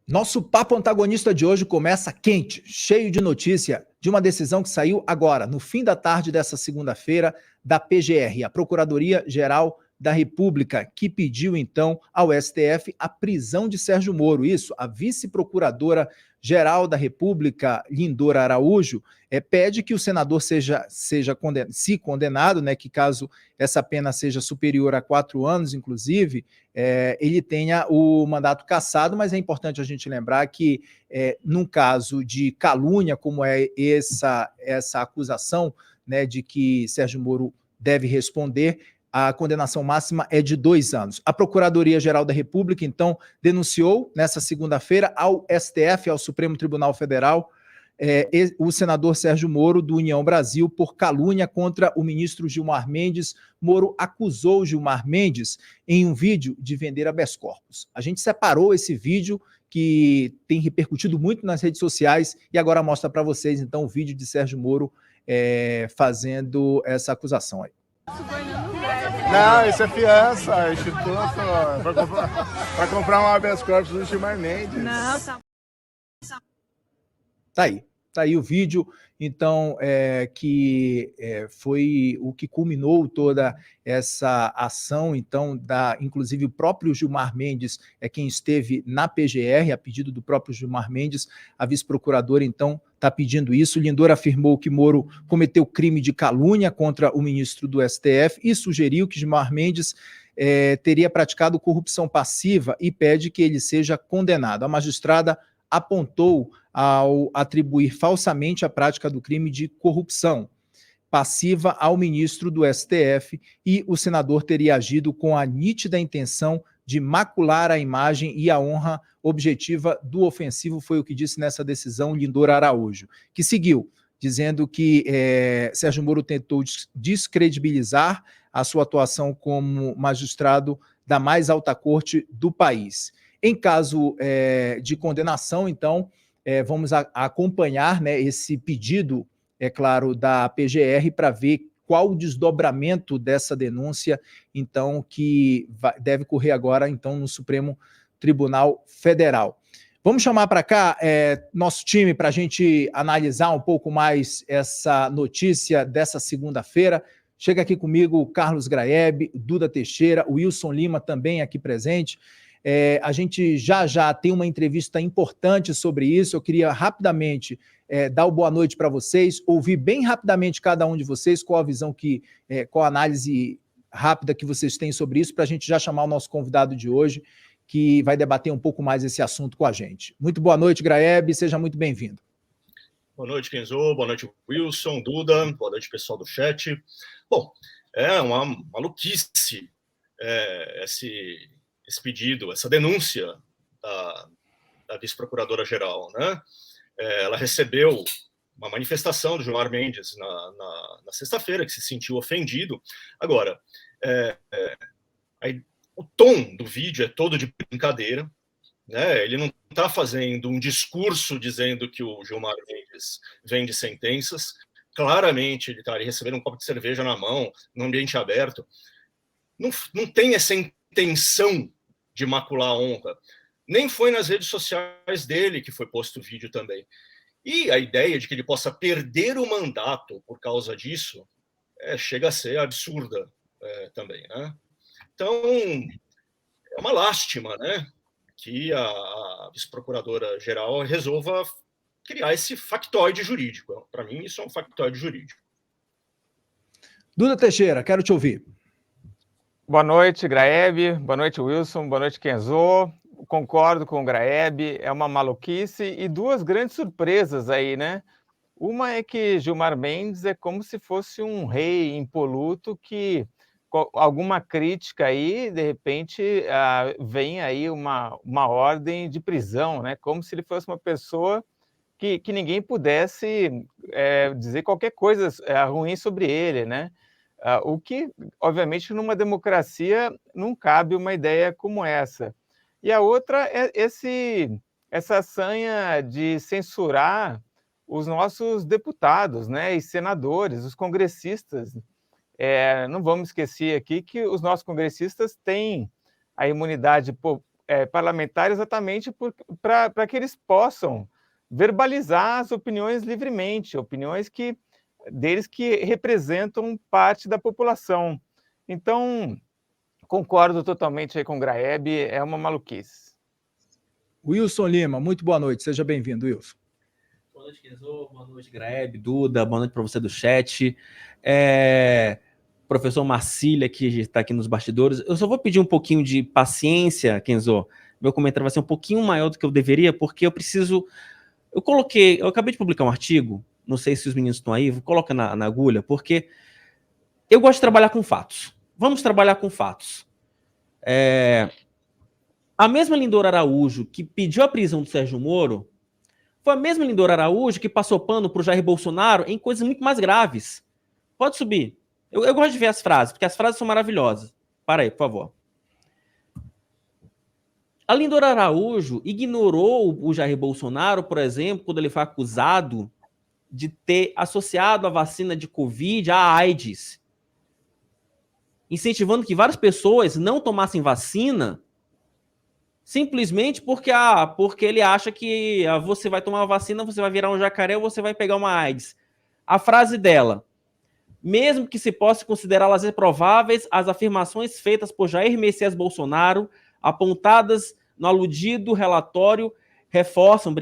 Nosso papo antagonista de hoje começa quente, cheio de notícia de uma decisão que saiu agora, no fim da tarde dessa segunda-feira, da PGR, a Procuradoria-Geral da República, que pediu então ao STF a prisão de Sérgio Moro. Isso, a vice-procuradora-geral da República, Lindora Araújo, pede que o senador seja condenado, se condenado, né, que caso essa pena seja superior a 4 anos, inclusive, ele tenha o mandato cassado, mas é importante a gente lembrar que, num caso de calúnia, como é essa acusação, né, de que Sérgio Moro deve responder, a condenação máxima é de 2 anos. A Procuradoria-Geral da República, então, denunciou nessa segunda-feira ao STF, ao Supremo Tribunal Federal, o senador Sérgio Moro, do União Brasil, por calúnia contra o ministro Gilmar Mendes. Moro acusou Gilmar Mendes, em um vídeo, de vender habeas corpus. A gente separou esse vídeo, que tem repercutido muito nas redes sociais, e agora mostra para vocês, então, o vídeo de Sérgio Moro fazendo essa acusação aí. Não, isso é fiança, instituto, para comprar um habeas corpus do Gilmar Mendes. Não, tá. Tá aí o vídeo, então, que foi o que culminou toda essa ação, então, inclusive o próprio Gilmar Mendes é quem esteve na PGR, a pedido do próprio Gilmar Mendes, a vice-procuradora, então, está pedindo isso. Lindor afirmou que Moro cometeu crime de calúnia contra o ministro do STF e sugeriu que Gilmar Mendes teria praticado corrupção passiva e pede que ele seja condenado. A magistrada apontou ao atribuir falsamente a prática do crime de corrupção passiva ao ministro do STF, e o senador teria agido com a nítida intenção de macular a imagem e a honra objetiva do ofensivo, foi o que disse nessa decisão Lindor Araújo, que seguiu, dizendo que Sérgio Moro tentou descredibilizar a sua atuação como magistrado da mais alta corte do país. Em caso de condenação, então, vamos acompanhar, né, esse pedido, é claro, da PGR para ver qual o desdobramento dessa denúncia, então, que deve correr agora, então, no Supremo Tribunal Federal. Vamos chamar para cá nosso time para a gente analisar um pouco mais essa notícia dessa segunda-feira. Chega aqui comigo o Carlos Graeb, Duda Teixeira, o Wilson Lima também aqui presente. A gente já tem uma entrevista importante sobre isso. Eu queria rapidamente dar uma boa noite para vocês, ouvir bem rapidamente cada um de vocês, qual a visão qual a análise rápida que vocês têm sobre isso, para a gente já chamar o nosso convidado de hoje, que vai debater um pouco mais esse assunto com a gente. Muito boa noite, Graeb, seja muito bem-vindo. Boa noite, Kenzo, boa noite, Wilson, Duda, boa noite, pessoal do chat. Bom, é uma maluquice esse pedido, essa denúncia da vice-procuradora-geral, né? Ela recebeu uma manifestação do Gilmar Mendes na sexta-feira, que se sentiu ofendido. Agora, o tom do vídeo é todo de brincadeira, né? Ele não está fazendo um discurso dizendo que o Gilmar Mendes vende sentenças. Claramente, ele está ali recebendo um copo de cerveja na mão, num ambiente aberto. Não tem essa intenção de macular a honra. Nem foi nas redes sociais dele que foi posto o vídeo também. E a ideia de que ele possa perder o mandato por causa disso chega a ser absurda também, né? Então, é uma lástima, né, que a vice-procuradora-geral resolva criar esse factoide jurídico. Para mim, isso é um factoide jurídico. Duda Teixeira, quero te ouvir. Boa noite, Graeb. Boa noite, Wilson. Boa noite, Kenzo. Concordo com o Graeb, é uma maluquice e duas grandes surpresas aí, né? Uma é que Gilmar Mendes é como se fosse um rei impoluto que alguma crítica aí, de repente, vem aí uma ordem de prisão, né? Como se ele fosse uma pessoa que ninguém pudesse dizer qualquer coisa ruim sobre ele, né? O que, obviamente, numa democracia não cabe uma ideia como essa. E a outra é essa sanha de censurar os nossos deputados, né, e senadores, os congressistas. Não vamos esquecer aqui que os nossos congressistas têm a imunidade parlamentar exatamente para que eles possam verbalizar as opiniões livremente, opiniões deles que representam parte da população. Então, concordo totalmente aí com o Graeb, é uma maluquice. Wilson Lima, muito boa noite, seja bem-vindo, Wilson. Boa noite, Kenzo, boa noite, Graeb, Duda, boa noite para você do chat. Professor Marcília, que está aqui nos bastidores. Eu só vou pedir um pouquinho de paciência, Kenzo. Meu comentário vai ser um pouquinho maior do que eu deveria, porque eu preciso... Eu acabei de publicar um artigo, não sei se os meninos estão aí, coloca na agulha, porque eu gosto de trabalhar com fatos. Vamos trabalhar com fatos. A mesma Lindora Araújo que pediu a prisão do Sérgio Moro foi a mesma Lindora Araújo que passou pano para o Jair Bolsonaro em coisas muito mais graves. Pode subir. Eu gosto de ver as frases, porque as frases são maravilhosas. Para aí, por favor. A Lindora Araújo ignorou o Jair Bolsonaro, por exemplo, quando ele foi acusado de ter associado a vacina de Covid à AIDS, incentivando que várias pessoas não tomassem vacina simplesmente porque ele acha que você vai tomar uma vacina, você vai virar um jacaré ou você vai pegar uma AIDS. A frase dela: mesmo que se possa considerá-las reprováveis, as afirmações feitas por Jair Messias Bolsonaro, apontadas no aludido relatório, reforçam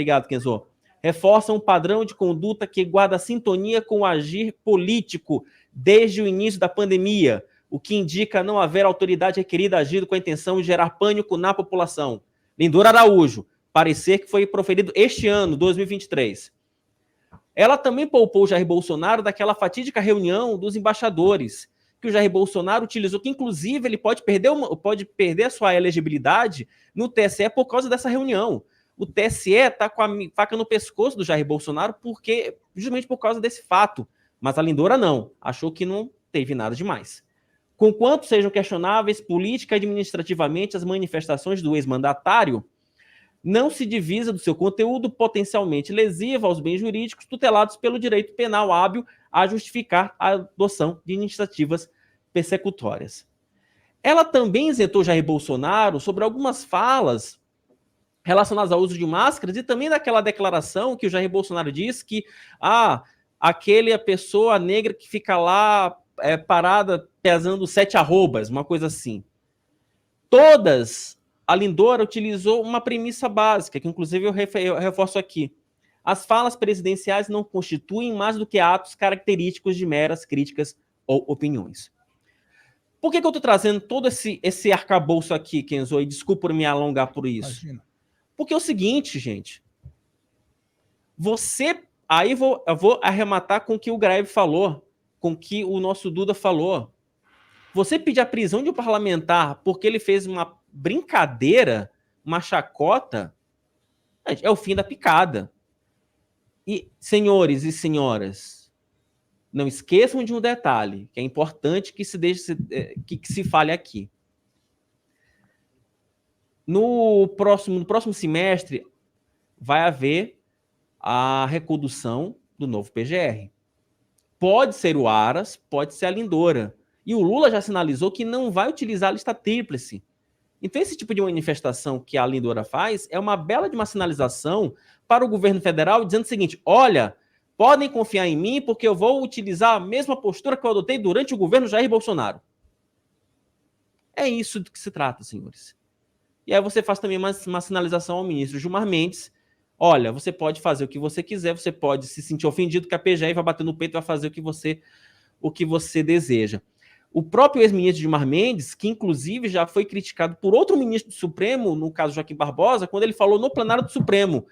um padrão de conduta que guarda sintonia com o agir político desde o início da pandemia, o que indica não haver autoridade requerida agindo com a intenção de gerar pânico na população. Lindora Araújo, parecer que foi proferido este ano, 2023. Ela também poupou o Jair Bolsonaro daquela fatídica reunião dos embaixadores, que o Jair Bolsonaro utilizou, que inclusive ele pode perder a sua elegibilidade no TSE por causa dessa reunião. O TSE está com a faca no pescoço do Jair Bolsonaro justamente por causa desse fato. Mas a Lindora não, achou que não teve nada demais. Conquanto sejam questionáveis política e administrativamente as manifestações do ex-mandatário, não se divisa do seu conteúdo potencialmente lesivo aos bens jurídicos tutelados pelo direito penal hábil a justificar a adoção de iniciativas persecutórias. Ela também isentou Jair Bolsonaro sobre algumas falas relacionadas ao uso de máscaras e também daquela declaração que o Jair Bolsonaro disse que a pessoa negra que fica lá parada pesando 7 arrobas, uma coisa assim. A Lindora utilizou uma premissa básica, que inclusive eu reforço aqui. As falas presidenciais não constituem mais do que atos característicos de meras críticas ou opiniões. Por que eu estou trazendo todo esse arcabouço aqui, Kenzo? E desculpa por me alongar por isso. Imagina. Porque é o seguinte, gente. Eu vou arrematar com o que o Graeb falou, com o que o nosso Duda falou. Você pedir a prisão de um parlamentar porque ele fez uma brincadeira, uma chacota, é o fim da picada. E, senhores e senhoras, não esqueçam de um detalhe, que é importante que se fale aqui. No próximo semestre, vai haver a recondução do novo PGR. Pode ser o Aras, pode ser a Lindora. E o Lula já sinalizou que não vai utilizar a lista tríplice. Então, esse tipo de manifestação que a Lindora faz é uma bela de uma sinalização para o governo federal, dizendo o seguinte: olha, podem confiar em mim porque eu vou utilizar a mesma postura que eu adotei durante o governo Jair Bolsonaro. É isso do que se trata, senhores. E aí você faz também uma sinalização ao ministro Gilmar Mendes: olha, você pode fazer o que você quiser, você pode se sentir ofendido que a PGR vai bater no peito e vai fazer o que você deseja. O próprio ex-ministro Gilmar Mendes, que inclusive já foi criticado por outro ministro do Supremo, no caso Joaquim Barbosa, quando ele falou no plenário do Supremo: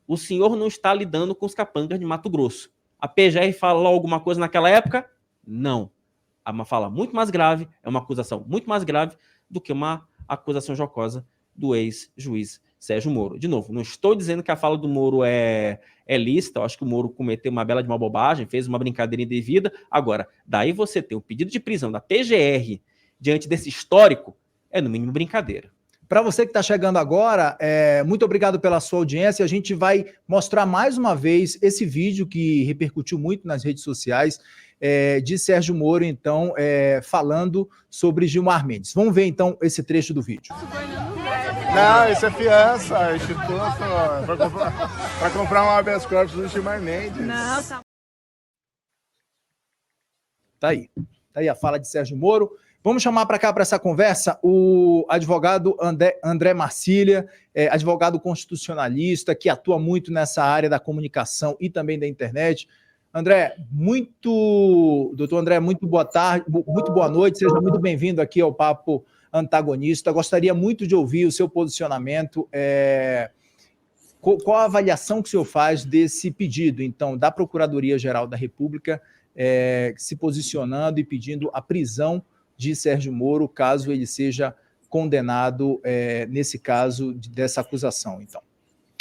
o senhor não está lidando com os capangas de Mato Grosso. A PGR falou alguma coisa naquela época? Não. É uma fala muito mais grave, é uma acusação muito mais grave do que uma acusação jocosa do ex-juiz Sérgio Moro. De novo, não estou dizendo que a fala do Moro é lícita, eu acho que o Moro cometeu uma bela de uma bobagem, fez uma brincadeira indevida. Agora, daí você tem o pedido de prisão da PGR diante desse histórico, é no mínimo brincadeira. Para você que está chegando agora, muito obrigado pela sua audiência. A gente vai mostrar mais uma vez esse vídeo que repercutiu muito nas redes sociais, de Sérgio Moro, então, falando sobre Gilmar Mendes. Vamos ver, então, esse trecho do vídeo. Não, isso é fiança, Instituto, para comprar um habeas corpus do Gilmar Mendes. Não, tá. Tá aí a fala de Sérgio Moro. Vamos chamar para cá, para essa conversa, o advogado André Marcília, advogado constitucionalista, que atua muito nessa área da comunicação e também da internet. Doutor André, muito boa tarde, muito boa noite, seja muito bem-vindo aqui ao Papo Antagonista. Gostaria muito de ouvir o seu posicionamento. Qual a avaliação que o senhor faz desse pedido, então, da Procuradoria-Geral da República se posicionando e pedindo a prisão de Sérgio Moro, caso ele seja condenado nesse caso dessa acusação? Então,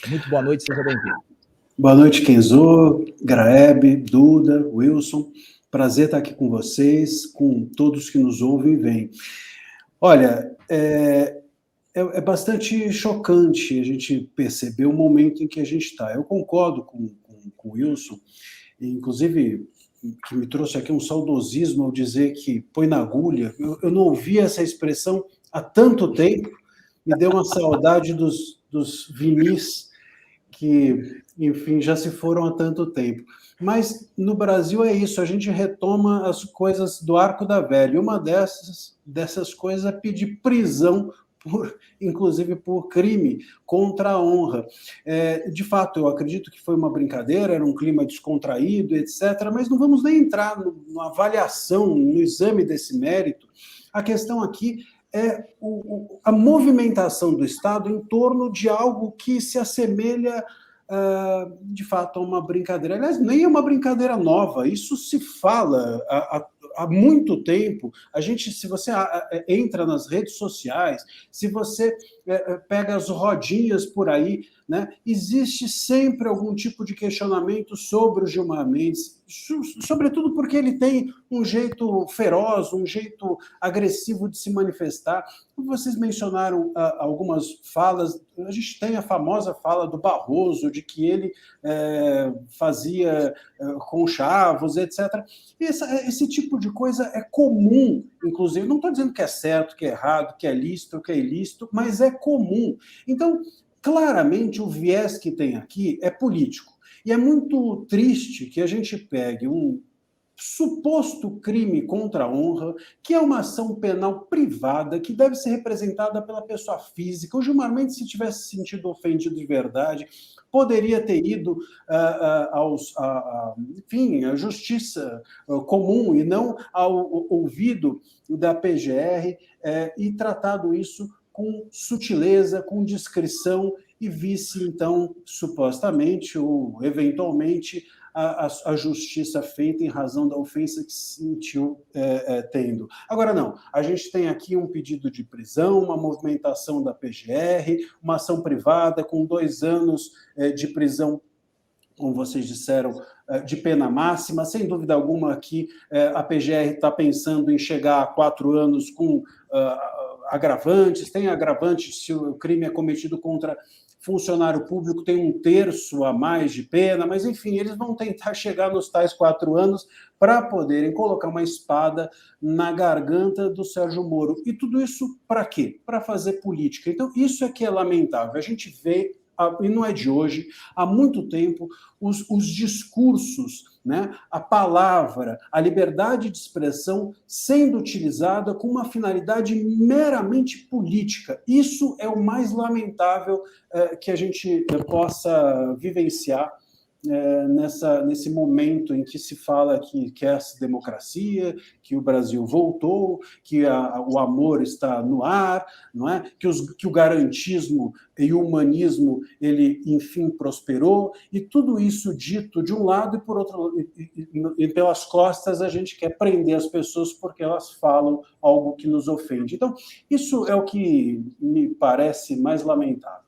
muito boa noite, seja bem-vindo. Boa noite, Kenzo, Graeb, Duda, Wilson. Prazer estar aqui com vocês, com todos que nos ouvem e veem. Olha, é bastante chocante a gente perceber o momento em que a gente está. Eu concordo com o Wilson, inclusive que me trouxe aqui um saudosismo ao dizer que põe na agulha. Eu não ouvia essa expressão há tanto tempo, me deu uma saudade dos vinis que, enfim, já se foram há tanto tempo. Mas no Brasil é isso, a gente retoma as coisas do arco da velha. E uma dessas coisas é pedir prisão, inclusive por crime contra a honra. De fato, eu acredito que foi uma brincadeira, era um clima descontraído, etc., mas não vamos nem entrar na avaliação, no exame desse mérito. A questão aqui é a movimentação do Estado em torno de algo que se assemelha, de fato, a uma brincadeira. Aliás, nem é uma brincadeira nova, isso se fala há muito tempo. Se você entra nas redes sociais, se você pega as rodinhas por aí, né, existe sempre algum tipo de questionamento sobre o Gilmar Mendes, sobretudo porque ele tem um jeito feroz, um jeito agressivo de se manifestar. Vocês mencionaram algumas falas, a gente tem a famosa fala do Barroso, de que ele fazia conchavos, etc. Esse tipo de coisa é comum, inclusive, não estou dizendo que é certo, que é errado, que é lícito, que é ilícito, mas é comum. Então, claramente, o viés que tem aqui é político. E é muito triste que a gente pegue um suposto crime contra a honra, que é uma ação penal privada, que deve ser representada pela pessoa física. O Gilmar Mendes, se tivesse se sentido ofendido de verdade, poderia ter ido enfim, à justiça comum e não ao ouvido da PGR e tratado isso com sutileza, com discrição, e visse, então, supostamente ou eventualmente, a justiça feita em razão da ofensa que se sentiu tendo. Agora, não. A gente tem aqui um pedido de prisão, uma movimentação da PGR, uma ação privada com 2 anos de prisão, como vocês disseram, de pena máxima. Sem dúvida alguma que a PGR está pensando em chegar a 4 anos com agravantes. Tem agravantes se o crime é cometido contra funcionário público, tem 1/3 a mais de pena, mas, enfim, eles vão tentar chegar nos tais 4 anos para poderem colocar uma espada na garganta do Sérgio Moro. E tudo isso para quê? Para fazer política. Então, isso é que é lamentável. A gente vê, e não é de hoje, há muito tempo, os discursos, né, a palavra, a liberdade de expressão sendo utilizada com uma finalidade meramente política. Isso é o mais lamentável que a gente possa vivenciar nesse momento em que se fala que quer-se democracia, que o Brasil voltou, que o amor está no ar, não é? Que o garantismo e o humanismo, ele, enfim, prosperou, e tudo isso dito de um lado, e por outro, e pelas costas a gente quer prender as pessoas porque elas falam algo que nos ofende. Então, isso é o que me parece mais lamentável.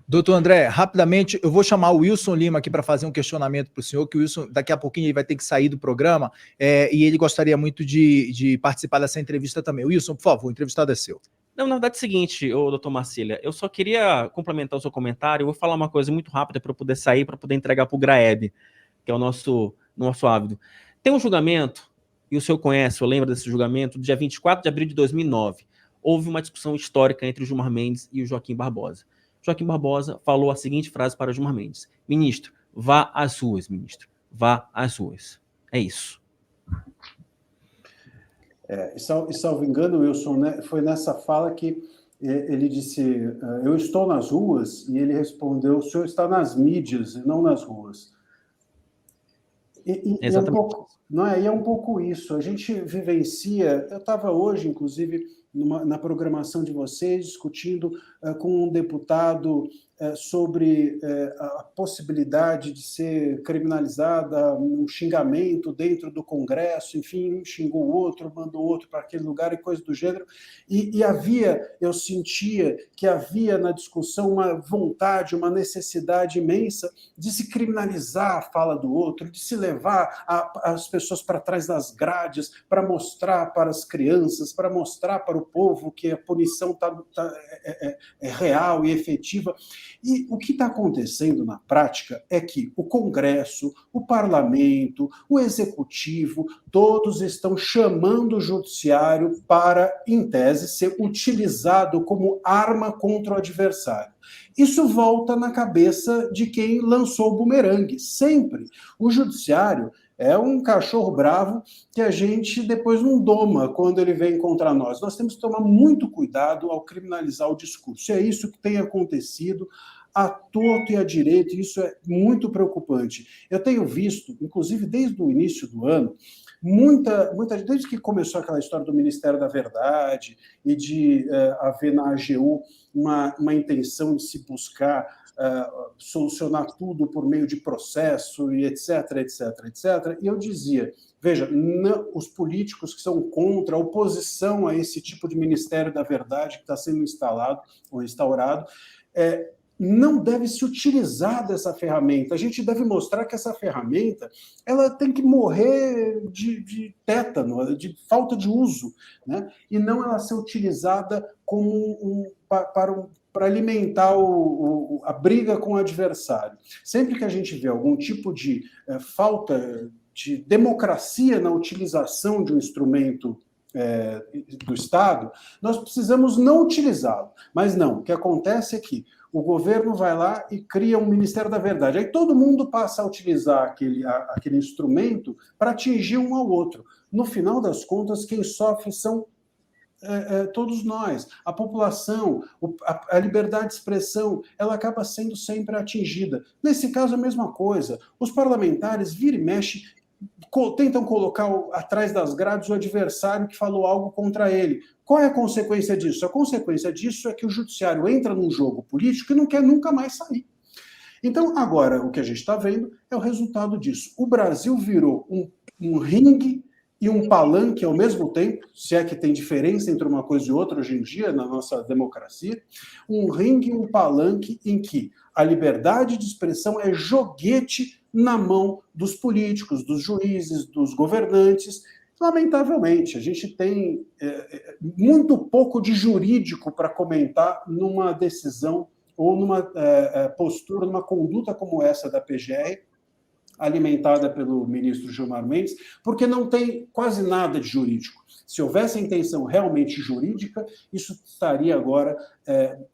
Doutor André, rapidamente, eu vou chamar o Wilson Lima aqui para fazer um questionamento para o senhor, que o Wilson, daqui a pouquinho, ele vai ter que sair do programa, e ele gostaria muito de participar dessa entrevista também. Wilson, por favor, o entrevistado é seu. Não, na verdade é o seguinte, doutor Marcília, eu só queria complementar o seu comentário, eu vou falar uma coisa muito rápida para eu poder sair, para poder entregar para o Graeb, que é o nosso ávido. Tem um julgamento, e o senhor conhece, eu lembro desse julgamento, do dia 24 de abril de 2009, houve uma discussão histórica entre o Gilmar Mendes e o Joaquim Barbosa. Joaquim Barbosa falou a seguinte frase para o Gilmar Mendes: ministro, vá às ruas, ministro, vá às ruas. É isso. E salvo engano, Wilson, né, foi nessa fala que ele disse, eu estou nas ruas, e ele respondeu, o senhor está nas mídias e não nas ruas. E é um pouco, não é? E é um pouco isso. A gente vivencia. Eu estava hoje, inclusive, na programação de vocês, discutindo com um deputado sobre a possibilidade de ser criminalizada um xingamento dentro do Congresso, enfim, um xingou o outro, mandou outro para aquele lugar e coisa do gênero. E eu sentia que havia na discussão uma vontade, uma necessidade imensa de se criminalizar a fala do outro, de se levar as pessoas para trás das grades, para mostrar para as crianças, para mostrar para o povo que a punição é real e efetiva. E o que está acontecendo na prática é que o Congresso, o Parlamento, o Executivo, todos estão chamando o Judiciário para, em tese, ser utilizado como arma contra o adversário. Isso volta na cabeça de quem lançou o bumerangue, sempre. O Judiciário é um cachorro bravo que a gente depois não doma quando ele vem contra nós. Nós temos que tomar muito cuidado ao criminalizar o discurso. É isso que tem acontecido à torto e à direita, e isso é muito preocupante. Eu tenho visto, inclusive desde o início do ano, desde que começou aquela história do Ministério da Verdade e de haver na AGU uma intenção de se buscar solucionar tudo por meio de processo e etc, etc, etc. E eu dizia, veja, os políticos que são contra a oposição a esse tipo de Ministério da Verdade que está sendo instalado ou instaurado, não deve se utilizar dessa ferramenta. A gente deve mostrar que essa ferramenta ela tem que morrer de tétano, de falta de uso, né? E não ela ser utilizada como para alimentar a briga com o adversário. Sempre que a gente vê algum tipo de falta de democracia na utilização de um instrumento do Estado, nós precisamos não utilizá-lo. Mas não, o que acontece é que o governo vai lá e cria um Ministério da Verdade. Aí todo mundo passa a utilizar aquele instrumento para atingir um ao outro. No final das contas, quem sofre são todos nós. A população, a liberdade de expressão, ela acaba sendo sempre atingida. Nesse caso, a mesma coisa. Os parlamentares, vira e mexe, tentam colocar atrás das grades o adversário que falou algo contra ele. Qual é a consequência disso? A consequência disso é que o judiciário entra num jogo político e não quer nunca mais sair. Então, agora, o que a gente está vendo é o resultado disso. O Brasil virou um ringue e um palanque ao mesmo tempo, se é que tem diferença entre uma coisa e outra hoje em dia na nossa democracia, um ringue e um palanque em que a liberdade de expressão é joguete na mão dos políticos, dos juízes, dos governantes. Lamentavelmente, a gente tem muito pouco de jurídico para comentar numa decisão ou numa postura, numa conduta como essa da PGR, alimentada pelo ministro Gilmar Mendes, porque não tem quase nada de jurídico. Se houvesse intenção realmente jurídica, isso estaria agora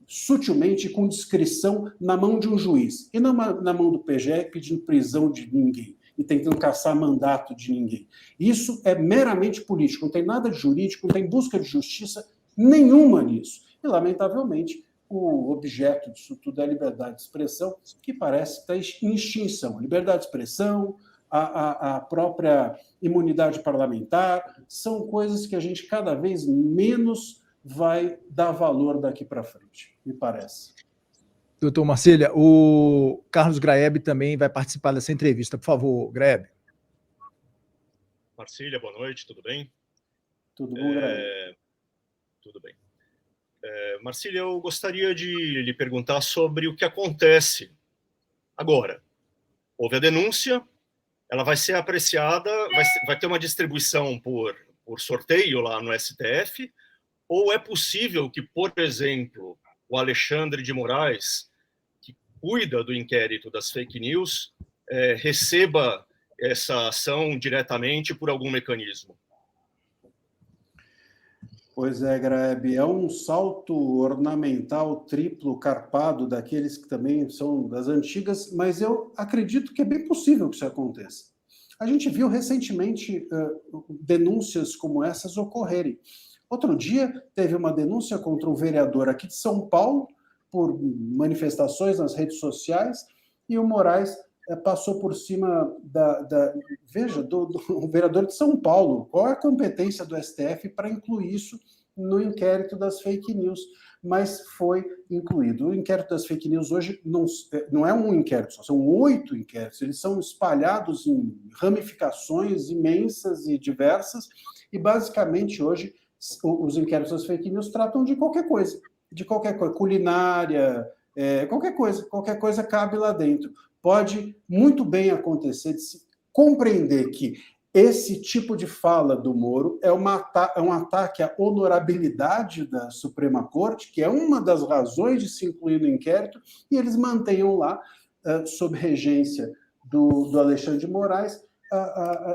sutilmente com discrição na mão de um juiz, e não na mão do PGR pedindo prisão de ninguém e tentando caçar mandato de ninguém. Isso é meramente político, não tem nada de jurídico, não tem busca de justiça nenhuma nisso. E, lamentavelmente, o objeto disso tudo é a liberdade de expressão, que parece estar em extinção. Liberdade de expressão, a própria imunidade parlamentar, são coisas que a gente cada vez menos vai dar valor daqui para frente, me parece. Doutor Marcília, o Carlos Graeb também vai participar dessa entrevista. Por favor, Graeb. Marcília, boa noite, tudo bem? Tudo bom, Graeb? Tudo bem. Marcília, eu gostaria de lhe perguntar sobre o que acontece agora. Houve a denúncia, ela vai ser apreciada, vai ter uma distribuição por sorteio lá no STF, ou é possível que, por exemplo, o Alexandre de Moraes, que cuida do inquérito das fake news, receba essa ação diretamente por algum mecanismo? Pois é, Graeb, é um salto ornamental triplo carpado daqueles que também são das antigas, mas eu acredito que é bem possível que isso aconteça. A gente viu recentemente denúncias como essas ocorrerem. Outro dia teve uma denúncia contra um vereador aqui de São Paulo por manifestações nas redes sociais, e o Moraes passou por cima do vereador de São Paulo. Qual é a competência do STF para incluir isso no inquérito das fake news? Mas foi incluído. O inquérito das fake news hoje não é um inquérito só, são 8 inquéritos. Eles são espalhados em ramificações imensas e diversas, e basicamente hoje os inquéritos das fake news tratam de qualquer coisa, culinária, qualquer coisa cabe lá dentro. Pode muito bem acontecer de se compreender que esse tipo de fala do Moro é um ataque à honorabilidade da Suprema Corte, que é uma das razões de se incluir no inquérito, e eles mantenham lá, sob regência do Alexandre de Moraes,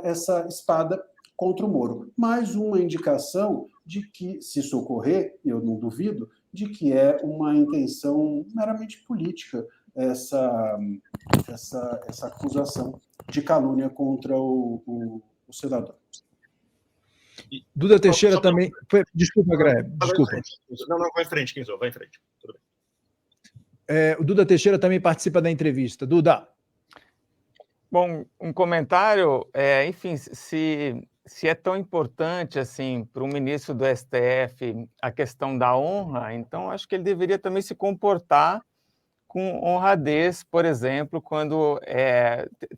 essa espada contra o Moro. Mais uma indicação de que, se isso ocorrer, eu não duvido, de que é uma intenção meramente política essa acusação de calúnia contra o senador. Duda Teixeira também... Desculpa, Graeb, desculpa. Não, vai em frente, Quinzô, vai em frente. Tudo bem. O Duda Teixeira também participa da entrevista. Duda. Bom, um comentário, enfim, se é tão importante assim para o ministro do STF a questão da honra, então acho que ele deveria também se comportar com honradez, por exemplo, quando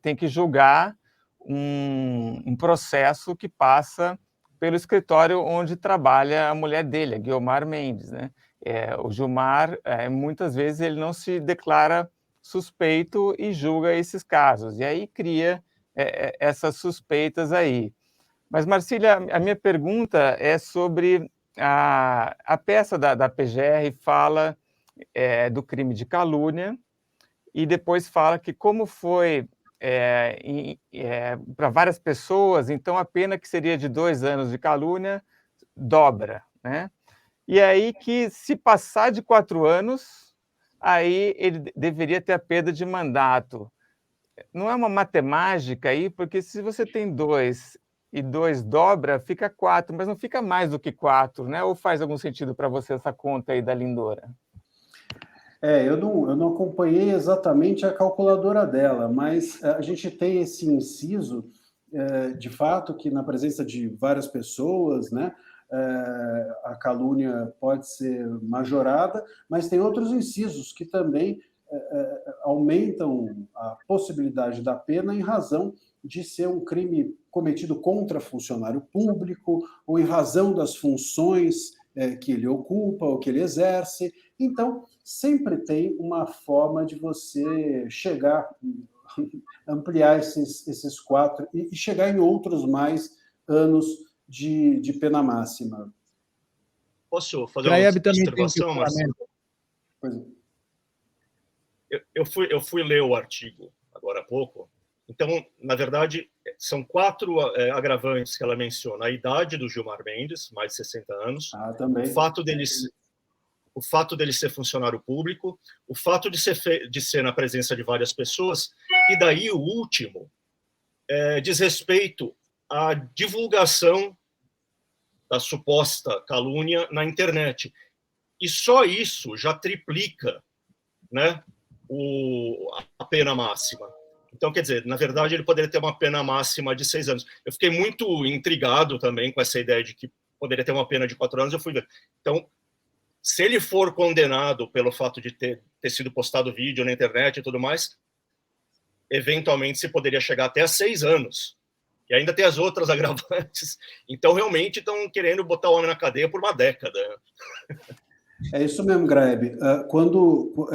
tem que julgar um processo que passa pelo escritório onde trabalha a mulher dele, a Guiomar Mendes, né? O Gilmar, muitas vezes, ele não se declara suspeito e julga esses casos, e aí cria essas suspeitas aí. Mas, Marcília, a minha pergunta é sobre a peça da PGR fala do crime de calúnia, e depois fala que como foi para várias pessoas, então a pena que seria de 2 anos de calúnia dobra, né? E aí que se passar de 4 anos, aí ele deveria ter a perda de mandato. Não é uma matemática aí, porque se você tem 2 e 2 dobra, fica 4, mas não fica mais do que 4, né? Ou faz algum sentido para você essa conta aí da Lindora? Eu não acompanhei exatamente a calculadora dela, mas a gente tem esse inciso, de fato, que na presença de várias pessoas, né, a calúnia pode ser majorada, mas tem outros incisos que também aumentam a possibilidade da pena em razão de ser um crime cometido contra funcionário público ou em razão das funções que ele ocupa ou que ele exerce. Então, sempre tem uma forma de você chegar, ampliar esses 4 e chegar em outros mais anos de pena máxima. Posso fazer uma observação, Marcelo? Eu fui ler o artigo agora há pouco. Então, na verdade, são 4 agravantes que ela menciona. A idade do Gilmar Mendes, mais de 60 anos. Também. O fato dele ser funcionário público, o fato de ser na presença de várias pessoas, e daí o último diz respeito à divulgação da suposta calúnia na internet. E só isso já triplica, né, a pena máxima. Então, quer dizer, na verdade, ele poderia ter uma pena máxima de 6 anos. Eu fiquei muito intrigado também com essa ideia de que poderia ter uma pena de 4 anos, eu fui ver. Então, se ele for condenado pelo fato de ter sido postado vídeo na internet e tudo mais, eventualmente se poderia chegar até a 6 anos. E ainda tem as outras agravantes. Então, realmente, estão querendo botar o homem na cadeia por uma década. É isso mesmo, Graeb. Quando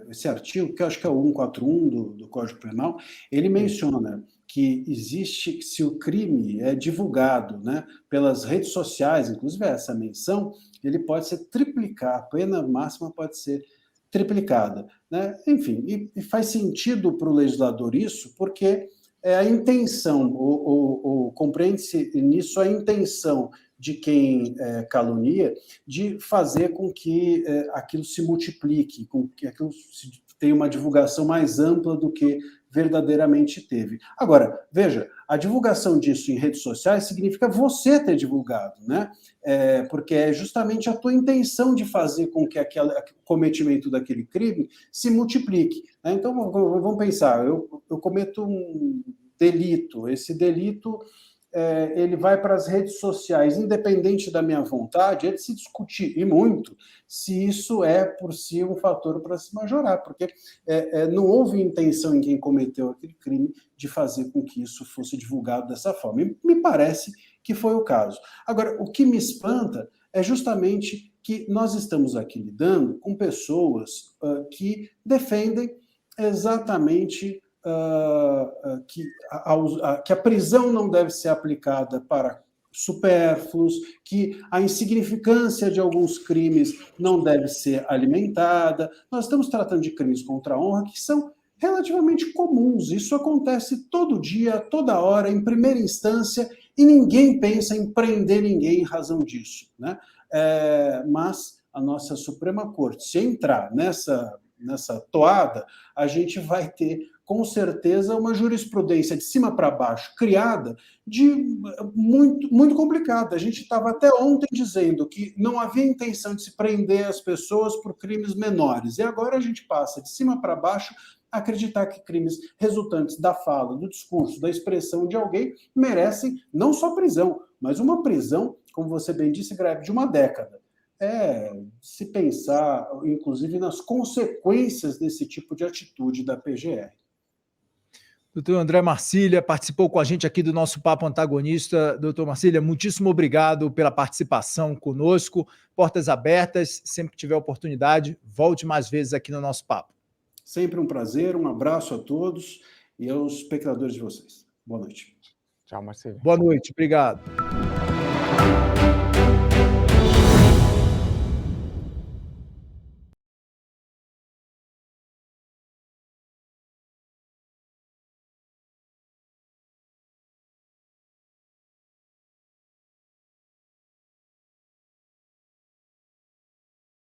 esse artigo, que eu acho que é o 141 do Código Penal, ele menciona que existe, se o crime é divulgado, né, pelas redes sociais, inclusive essa menção, ele pode ser triplicado, a pena máxima pode ser triplicada, né? Enfim, e faz sentido para o legislador isso, porque é a intenção, ou compreende-se nisso a intenção de quem calunia, de fazer com que aquilo se multiplique, com que aquilo tenha uma divulgação mais ampla do que verdadeiramente teve. Agora, veja, a divulgação disso em redes sociais significa você ter divulgado, né? Porque é justamente a tua intenção de fazer com que o cometimento daquele crime se multiplique, né? Então, vamos pensar, eu cometo um delito, esse delito ele vai para as redes sociais, independente da minha vontade, é de se discutir, e muito, se isso é por si um fator para se majorar, porque não houve intenção em quem cometeu aquele crime de fazer com que isso fosse divulgado dessa forma. E me parece que foi o caso. Agora, o que me espanta é justamente que nós estamos aqui lidando com pessoas que defendem exatamente que a prisão não deve ser aplicada para supérfluos, que a insignificância de alguns crimes não deve ser alimentada. Nós estamos tratando de crimes contra a honra que são relativamente comuns. Isso acontece todo dia, toda hora, em primeira instância, e ninguém pensa em prender ninguém em razão disso, né? Mas a nossa Suprema Corte, se entrar nessa toada, a gente vai ter, com certeza, uma jurisprudência de cima para baixo criada de muito, muito complicada. A gente estava até ontem dizendo que não havia intenção de se prender as pessoas por crimes menores, e agora a gente passa de cima para baixo a acreditar que crimes resultantes da fala, do discurso, da expressão de alguém merecem não só prisão, mas uma prisão, como você bem disse, Greve, de uma década. Se pensar, inclusive, nas consequências desse tipo de atitude da PGR. Doutor André Marcília participou com a gente aqui do nosso Papo Antagonista. Doutor Marcília, muitíssimo obrigado pela participação conosco. Portas abertas, sempre que tiver oportunidade, volte mais vezes aqui no nosso Papo. Sempre um prazer, um abraço a todos e aos espectadores de vocês. Boa noite. Tchau, Marcília. Boa noite, obrigado.